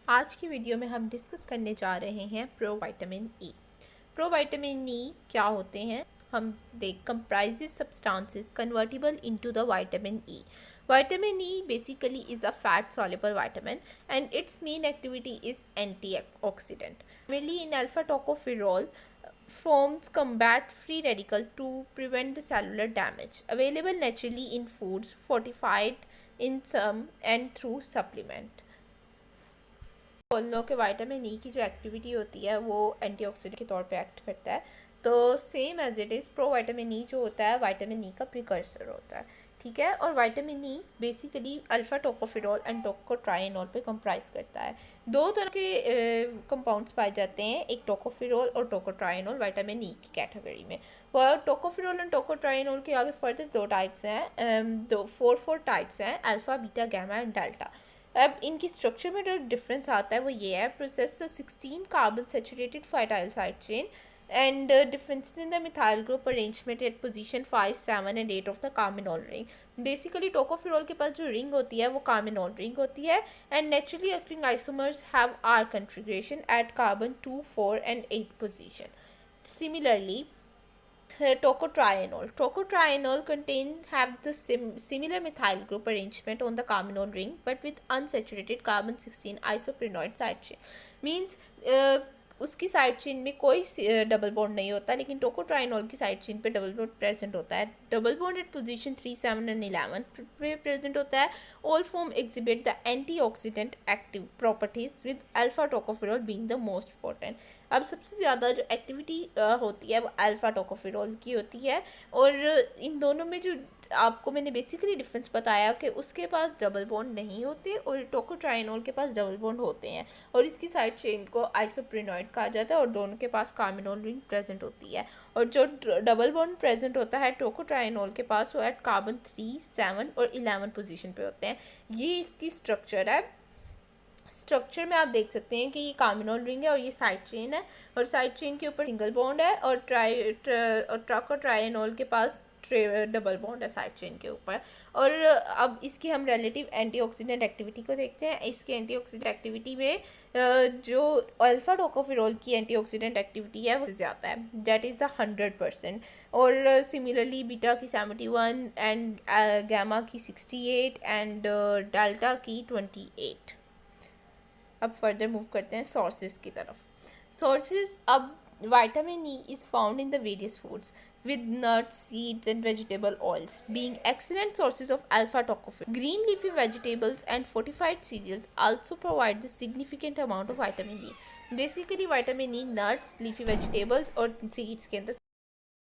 आज की वीडियो में हम डिस्कस करने जा रहे हैं प्रोविटामिन ई। प्रोविटामिन ई क्या होते हैं? हम देख comprises substances convertible into the vitamin E. Vitamin E basically is a fat soluble vitamin and its main activity is antioxidant. Mainly in alpha tocopherol forms combat free radical to prevent the cellular damage. Available naturally in foods, fortified in some and through supplement. बोलो कि vitamin E की जो activity होती है वो antioxidant के तौर पे एक्ट करता है। तो same as it is provitamin E जो होता है विटामिन ई का प्रिकर्सर होता है, ठीक है। और vitamin E basically alpha tocopherol and tocotrienol पे कंप्राइज करता है। दो तरह के कंपाउंड्स पाए जाते हैं, एक टोकोफेरॉल और टोकोट्राइनॉल विटामिन ई की कैटेगरी में। वह टोकोफेरॉल एंड टोकोट्राइनॉल के आगे फर्दर दो टाइप्स हैं, फोर टाइप्स हैं, alpha beta gamma and delta. अब इनकी स्ट्रक्चर में जो डिफरेंस आता है वो ये है, process 16 carbon saturated phytyl side chain and differences in the methyl group arrangement at position 5, 7 and 8 of the carbinol ring. Basically tocopherol के पास जो रिंग होती है वो कार्बेनॉल रिंग होती है and naturally occurring isomers have R configuration at carbon 2, 4 and 8 position. Similarly, tocotrienol have the similar methyl group arrangement on the carbonyl ring but with unsaturated carbon 16 isoprenoid side chain. Means उसकी side chain में कोई double bond नहीं होता, लेकिन tocotrienol की side chain पे double bond present होता है। Double bond at position 3, 7 and 11 पे प्रेजेंट होता है। All form exhibit the antioxidant active properties with alpha tocopherol being the most important. अब सबसे ज़्यादा जो एक्टिविटी होती है वो अल्फा टोकोफेरॉल की होती है, और इन दोनों में जो आपको मैंने बेसिकली डिफरेंस बताया कि उसके पास डबल बॉन्ड नहीं होते और टोकोट्राइनॉल के पास डबल बॉन्ड होते हैं, और इसकी साइड चेन को आइसोप्रेनॉइड कहा जाता है, और दोनों के पास कार्बेनॉल रिंग प्रेजेंट होती है। और जो डबल बॉन्ड प्रेजेंट होता है टोकोट्राइनॉल के पास वो एट कार्बन 3, 7 और 11 पोजीशन पे होते हैं। ये इसकी स्ट्रक्चर है। स्ट्रक्चर में आप देख सकते हैं कि ये कार्बेनॉल रिंग है और ये साइड चेन है, और साइड चेन के ऊपर सिंगल बॉन्ड है, और टोकोट्राइनॉल के पास डबल बॉन्ड है साइड चेन के ऊपर। और अब इसकी हम रिलेटिव एंटीऑक्सीडेंट एक्टिविटी को देखते हैं। इसकी एंटीऑक्सीडेंट एक्टिविटी में जो अल्फा टोकोफेरॉल की एंटीऑक्सीडेंट एक्टिविटी है वो ज़्यादा है, दैट इज़ 100%। और सिमिलरली बीटा की 71 एंड गैमा की 68 एंड डेल्टा की 28। अब फर्दर मूव करते हैं सोर्सेज की तरफ। सोर्सेज, अब vitamin E is found in the various foods with nuts, seeds and vegetable oils being excellent sources of alpha tocopherol. Green leafy vegetables and fortified cereals also provide the significant amount of vitamin E. Basically vitamin E nuts, leafy vegetables और seeds के अंदर